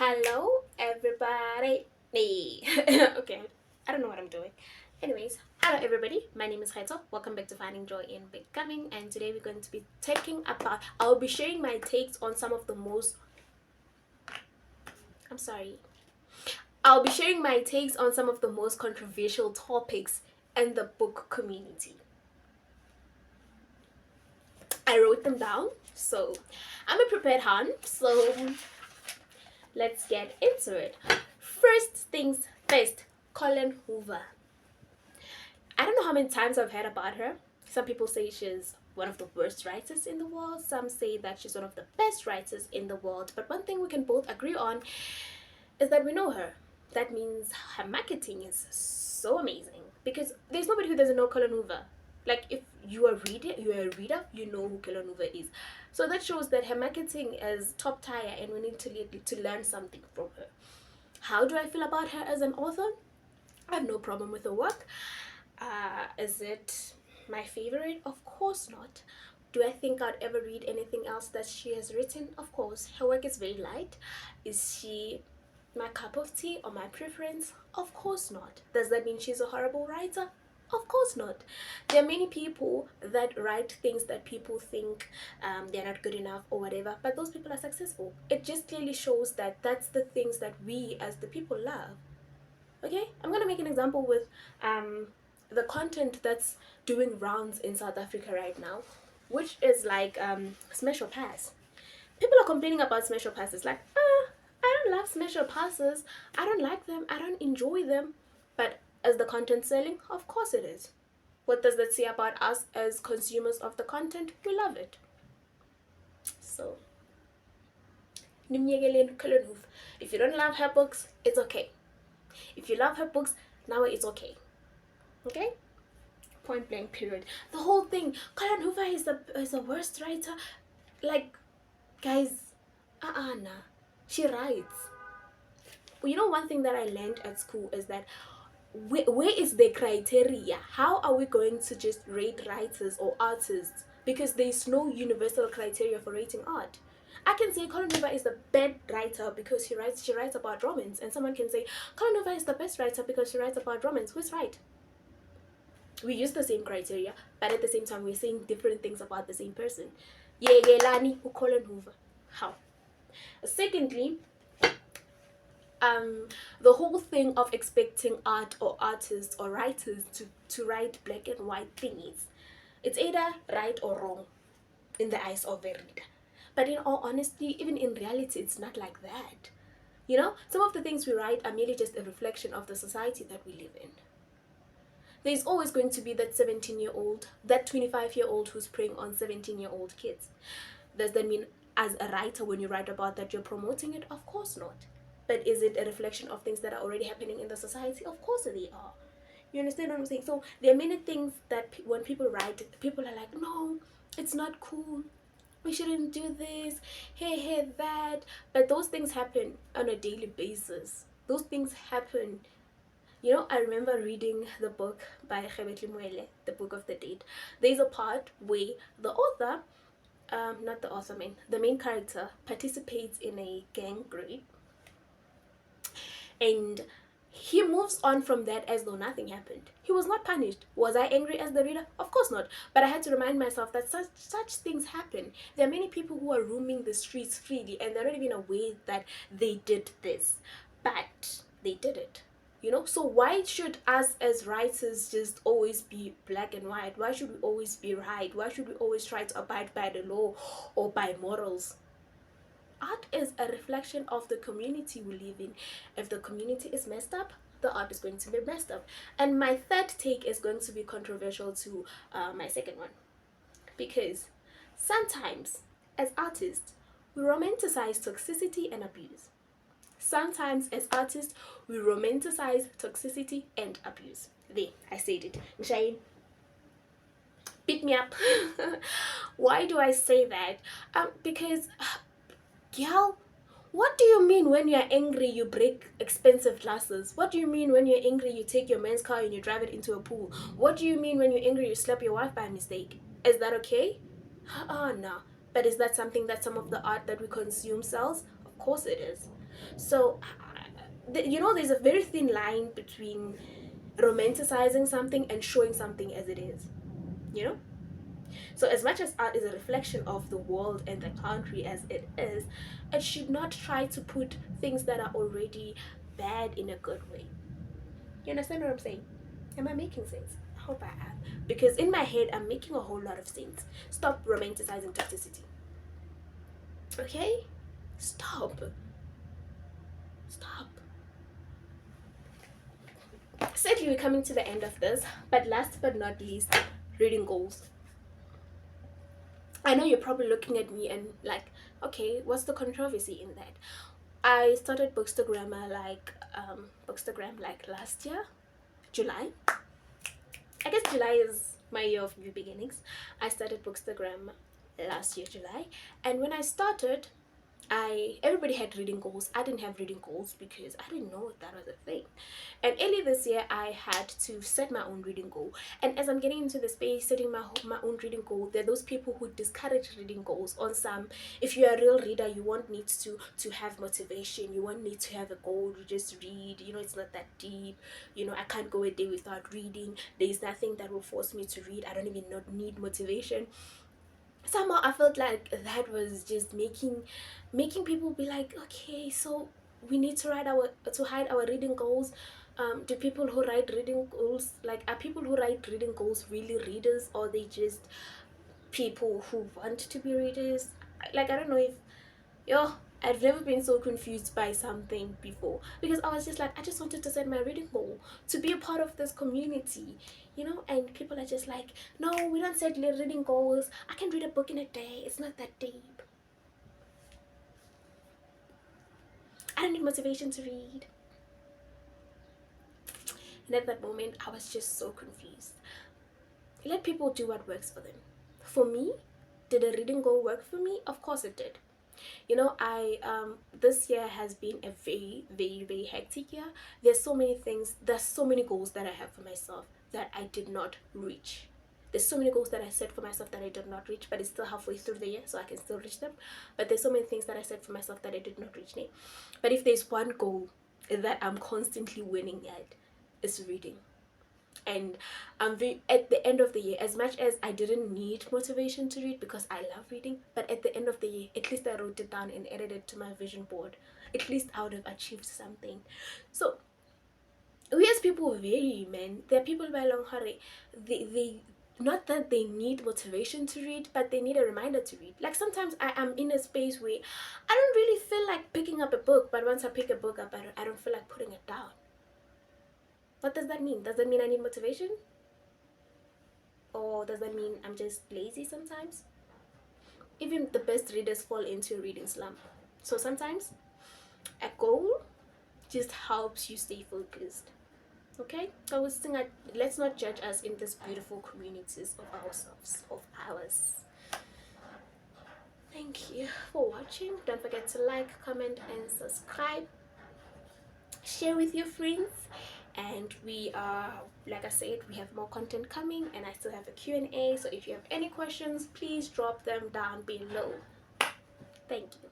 Hello, everybody. Nee. Okay, I don't know what I'm doing. Anyways, hello, everybody. My name is Heto. Welcome back to Finding Joy in Becoming. And today we're going to be I'll be sharing my takes on some of the most. I'm sorry. I'll be sharing my takes on some of the most controversial topics in the book community. I wrote them down, so I'm a prepared hand. So let's get into it. First things first, Colin Hoover. I don't know how many times I've heard about her. Some people say she's one of the worst writers in the world. Some say that she's one of the best writers in the world. But one thing we can both agree on is that we know her. That means her marketing is so amazing. Because there's nobody who doesn't know Colin Hoover. Like if you're a reader, you know who Colin Hoover is. So that shows that her marketing is top tier and we need to learn something from her. How do I feel about her as an author? I have no problem with her work. Is it my favorite? Of course not. Do I think I'd ever read anything else that she has written? Of course. Her work is very light. Is she my cup of tea or my preference? Of course not. Does that mean she's a horrible writer? Of course not. There are many people that write things that people think they're not good enough or whatever, but those people are successful. It just clearly shows that that's the things that we as the people love. Okay, I'm gonna make an example with the content that's doing rounds in South Africa right now, which is like Smash or Pass. People are complaining about Smash or Passes, like, I don't love Smash or Passes, I don't like them, I don't enjoy them. But is the content selling? Of course it is. What does that say about us as consumers of the content? We love it. So, if you don't love her books, it's okay. If you love her books, now it's okay. Okay? Point blank period. The whole thing, Colin Hoover is the worst writer. Like, guys, nah. She writes. Well, you know, one thing that I learned at school is that where is the criteria? How are we going to just rate writers or artists? Because there's no universal criteria for rating art. I can say Colin Hoover is the best writer because she writes about romance, and someone can say Colin Hoover is the best writer because she writes about romance. Who's right? We use the same criteria, but at the same time we're saying different things about the same person. Yegelani Colin Hoover. How? Secondly, the whole thing of expecting art or artists or writers to write black and white things, it's either right or wrong in the eyes of a reader. But in all honesty, even in reality, it's not like that. You know, some of the things we write are merely just a reflection of the society that we live in. There's always going to be that 17-year-old, that 25-year-old who's preying on 17-year-old kids. Does that mean as a writer, when you write about that, you're promoting it? Of course not. But is it a reflection of things that are already happening in the society? Of course they are. You understand what I'm saying? So there are many things that when people write, people are like, no, it's not cool. We shouldn't do this. Hey, that. But those things happen on a daily basis. Those things happen. You know, I remember reading the book by Gebetli Moele, The Book of the Dead. There's a part where the author, not the author, the main character participates in a gang raid, and he moves on from that as though nothing happened. He was not punished. Was I angry as the reader? Of course not. But I had to remind myself that such things happen. There are many people who are roaming the streets freely and they're not even aware that they did this. But they did it. You know, so why should us as writers just always be black and white? Why should we always be right? Why should we always try to abide by the law or by morals? Art is a reflection of the community we live in. If the community is messed up, the art is going to be messed up. And my third take is going to be controversial to my second one, because sometimes as artists we romanticize toxicity and abuse. Sometimes as artists we romanticize toxicity and abuse. There, I said it. Shane, beat me up. Why do I say that? Because girl, what do you mean when you're angry you break expensive glasses? What do you mean when you're angry you take your man's car and you drive it into a pool? What do you mean when you're angry you slap your wife by mistake? Is that okay? No. But is that something that some of the art that we consume sells? Of course it is. So there's a very thin line between romanticizing something and showing something as it is, you know. So as much as art is a reflection of the world and the country as it is, it should not try to put things that are already bad in a good way. You understand what I'm saying? Am I making sense? I hope I am. Because in my head, I'm making a whole lot of sense. Stop romanticizing toxicity. Okay? Stop. Stop. Sadly, we're coming to the end of this, but last but not least, reading goals. I know you're probably looking at me and like, okay, what's the controversy in that? I started Bookstagram like last year, July. I guess July is my year of new beginnings. I started Bookstagram last year, July, and when I started, everybody had reading goals. I didn't have reading goals because I didn't know that was a thing. And early this year, I had to set my own reading goal. And as I'm getting into the space, setting my own reading goal, there are those people who discourage reading goals. On some, if you're a real reader, you won't need to have motivation. You won't need to have a goal. You just read. You know, it's not that deep. You know, I can't go a day without reading. There is nothing that will force me to read. I don't even need motivation. Somehow I felt like that was just making people be like, okay, so we need to hide our reading goals. Do people who write reading goals, like, are people who write reading goals really readers, or they just people who want to be readers? Like, I don't know if yo I've never been so confused by something before, because I was just like, I just wanted to set my reading goal to be a part of this community, you know. And people are just like, no, we don't set reading goals. I can read a book in a day. It's not that deep. I don't need motivation to read. And at that moment, I was just so confused. Let people do what works for them. For me, did a reading goal work for me? Of course it did. You know, I this year has been a very, very, very hectic year. There's so many goals that I have for myself that I did not reach. There's so many goals that I set for myself that I did not reach, but it's still halfway through the year, so I can still reach them. But there's so many things that I set for myself that I did not reach. But if there's one goal that I'm constantly winning at, it's reading. And at the end of the year, as much as I didn't need motivation to read because I love reading, but at the end of the year, at least I wrote it down and added it to my vision board. At least I would have achieved something. So we as people vary, man. There are people by long hurry, they not that they need motivation to read, but they need a reminder to read. Like, sometimes I am in a space where I don't really feel like picking up a book, but once I pick a book up, I don't feel like putting it down. What does that mean? Does that mean I need motivation? Or does that mean I'm just lazy sometimes? Even the best readers fall into a reading slump. So sometimes a goal just helps you stay focused. Okay? So let's not judge us in these beautiful communities of ourselves, of ours. Thank you for watching. Don't forget to like, comment, and subscribe. Share with your friends. And we are, like I said, we have more content coming, and I still have a Q&A. So if you have any questions, please drop them down below. Thank you.